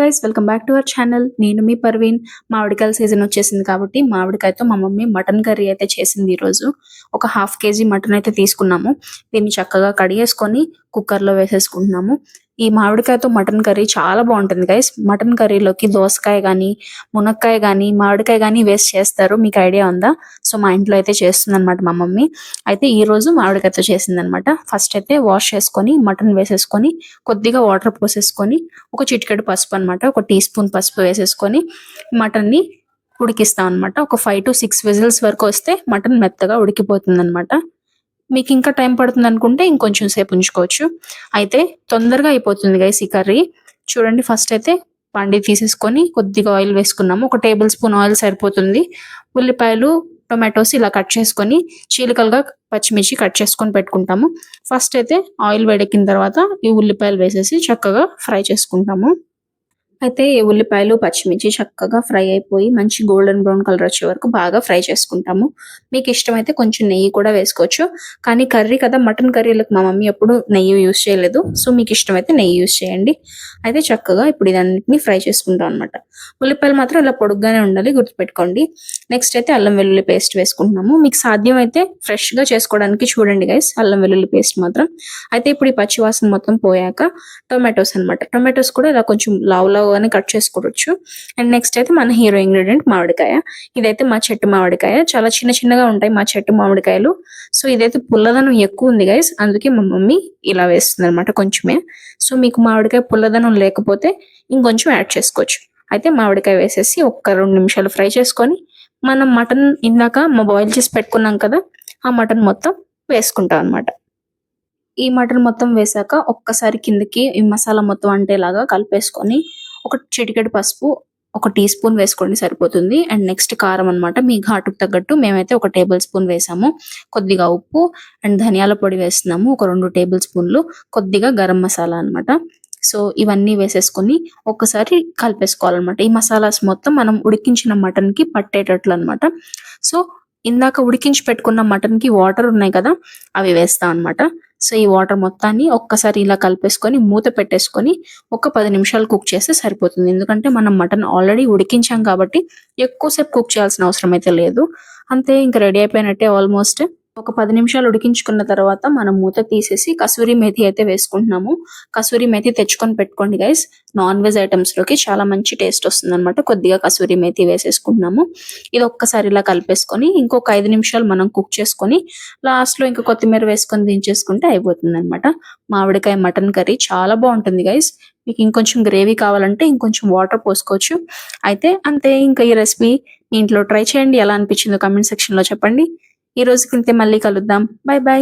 Guys, welcome back to our channel. నేను మీ Parveen. మామిడికాయల season వచ్చేసింది కాబట్టి మామిడికాయతో మా మమ్మీ మటన్ కర్రీ అయితే చేసింది. ఈరోజు ఒక హాఫ్ కేజీ మటన్ అయితే తీసుకున్నాము. దీన్ని చక్కగా కడిగేసుకొని కుక్కర్లో వేసేసుకుంటున్నాము. ఈ మామిడికాయతో మటన్ కర్రీ చాలా బాగుంటుంది గైస్. మటన్ కర్రీలోకి దోసకాయ కానీ, మునక్కాయ కానీ, మామిడికాయ కానీ వేస్ట్ చేస్తారు. మీకు ఐడియా ఉందా? సో మా ఇంట్లో అయితే చేస్తుంది అనమాట మా మమ్మీ. అయితే ఈ రోజు మామిడికాయతో చేసింది అనమాట. ఫస్ట్ అయితే వాష్ చేసుకొని మటన్ వేసేసుకొని కొద్దిగా వాటర్ పోసేసుకొని ఒక చిటికెడు పసుపు అనమాట, ఒక టీ స్పూన్ పసుపు వేసేసుకొని మటన్ని ఉడికిస్తాం అనమాట. ఒక 5 to 6 విజిల్స్ వరకు వస్తే మటన్ మెత్తగా ఉడికిపోతుంది అనమాట. మీకు ఇంకా టైం పడుతుంది అనుకుంటే ఇంకొంచెం సేపు ఉంచుకోవచ్చు. అయితే తొందరగా అయిపోతుంది గైస్ ఈ కర్రీ. చూడండి, ఫస్ట్ అయితే పండి తీసేసుకొని కొద్దిగా ఆయిల్ వేసుకున్నాము. ఒక టేబుల్ స్పూన్ ఆయిల్ సరిపోతుంది. ఉల్లిపాయలు, టొమాటోస్ ఇలా కట్ చేసుకొని చీలికలుగా పచ్చిమిర్చి కట్ చేసుకొని పెట్టుకుంటాము. ఫస్ట్ అయితే ఆయిల్ వేడెక్కిన తర్వాత ఈ ఉల్లిపాయలు వేసేసి చక్కగా ఫ్రై చేసుకుంటాము. అయితే ఈ ఉల్లిపాయలు, పచ్చిమిర్చి చక్కగా ఫ్రై అయిపోయి మంచి గోల్డెన్ బ్రౌన్ కలర్ వచ్చే వరకు బాగా ఫ్రై చేసుకుంటాము. మీకు ఇష్టమైతే కొంచెం నెయ్యి కూడా వేసుకోవచ్చు. కానీ కర్రీ కదా, మటన్ కర్రీలకు మా మమ్మీ ఎప్పుడు నెయ్యి యూస్ చేయలేదు. సో మీకు ఇష్టమైతే నెయ్యి యూస్ చేయండి. అయితే చక్కగా ఇప్పుడు ఇదన్నిటిని ఫ్రై చేసుకుంటాం అనమాట. ఉల్లిపాయలు మాత్రం ఇలా పొడుగ్గానే ఉండాలి, గుర్తుపెట్టుకోండి. నెక్స్ట్ అయితే అల్లం వెల్లుల్లి పేస్ట్ వేసుకుంటున్నాము. మీకు సాధ్యం అయితే ఫ్రెష్ గా చేసుకోవడానికి చూడండి గైస్, అల్లం వెల్లుల్లి పేస్ట్ మాత్రం. అయితే ఇప్పుడు ఈ పచ్చి వాసన మొత్తం పోయాక టొమాటోస్ అనమాట. టొమాటోస్ కూడా ఇలా కొంచెం లావు అని కట్ చేసుకోవచ్చు. అండ్ నెక్స్ట్ అయితే మన హీరో ఇంగ్రీడియంట్ మామిడికాయ. ఇదైతే మా చెట్టు మామిడికాయ. చాలా చిన్న చిన్నగా ఉంటాయి మా చెట్టు మామిడికాయలు. సో ఇదైతే పుల్లదనం ఎక్కువ ఉంది గైస్, అందుకే మా మమ్మీ ఇలా వేస్తుంది అనమాట కొంచెమే. సో మీకు మామిడికాయ పుల్లదనం లేకపోతే ఇంకొంచెం యాడ్ చేసుకోవచ్చు. అయితే మామిడికాయ వేసేసి ఒక్క 2 నిమిషాలు ఫ్రై చేసుకొని మనం మటన్ ఇందాక బాయిల్ చేసి పెట్టుకున్నాం కదా, ఆ మటన్ మొత్తం వేసుకుంటాం అనమాట. ఈ మటన్ మొత్తం వేసాక ఒక్కసారి కిందకి ఈ మసాలా మొత్తం అంటేలాగా కలిపేసుకొని ఒక చిటికెడు పసుపు, ఒక టీ స్పూన్ వేసుకోండి సరిపోతుంది. అండ్ నెక్స్ట్ కారం అనమాట, మీ ఘాటుకు తగ్గట్టు. మేమైతే ఒక టేబుల్ స్పూన్ వేసాము. కొద్దిగా ఉప్పు అండ్ ధనియాల పొడి వేస్తున్నాము, ఒక 2 టేబుల్ స్పూన్లు. కొద్దిగా గరం మసాలా అనమాట. సో ఇవన్నీ వేసేసుకొని ఒక్కసారి కలిపేసుకోవాలన్నమాట. ఈ మసాలాస్ మొత్తం మనం ఉడికించిన మటన్ కి పట్టేటట్లు అనమాట. సో ఇందాక ఉడికించి పెట్టుకున్న మటన్ కి వాటర్ ఉన్నాయి కదా, అవి వేస్తాం అనమాట. సో ఈ వాటర్ మొత్తాన్ని ఒక్కసారి ఇలా కలిపేసుకొని మూత పెట్టేసుకొని ఒక 10 నిమిషాలు కుక్ చేస్తే సరిపోతుంది. ఎందుకంటే మనం మటన్ ఆల్రెడీ ఉడికించాం కాబట్టి ఎక్కువసేపు కుక్ చేయాల్సిన అవసరం అయితే లేదు. అంతే, ఇంకా రెడీ అయిపోయినట్టే ఆల్మోస్ట్. ఒక 10 నిమిషాలు ఉడికించుకున్న తర్వాత మనం మూత తీసేసి కసూరి మేథి అయితే వేసుకుంటున్నాము. కసూరి మేథి తెచ్చుకొని పెట్టుకోండి గైస్. నాన్ వెజ్ ఐటమ్స్ లోకి చాలా మంచి టేస్ట్ వస్తుంది అనమాట. కొద్దిగా కసూరి మేథి వేసేసుకుంటున్నాము. ఇది ఒక్కసారి ఇలా కలిపేసుకొని ఇంకొక 5 నిమిషాలు మనం కుక్ చేసుకొని లాస్ట్ లో ఇంకా కొత్తిమీర వేసుకొని దించేసుకుంటే అయిపోతుంది అనమాట. మామిడికాయ మటన్ కర్రీ చాలా బాగుంటుంది గైస్. మీకు ఇంకొంచెం గ్రేవీ కావాలంటే ఇంకొంచెం వాటర్ పోసుకోవచ్చు. అయితే అంతే, ఇంకా ఈ రెసిపీ మీ ఇంట్లో ట్రై చేయండి. ఎలా అనిపించిందో కామెంట్ సెక్షన్ లో చెప్పండి. ఈ రోజుకి ఇంతే, మళ్ళీ కలుద్దాం. By by.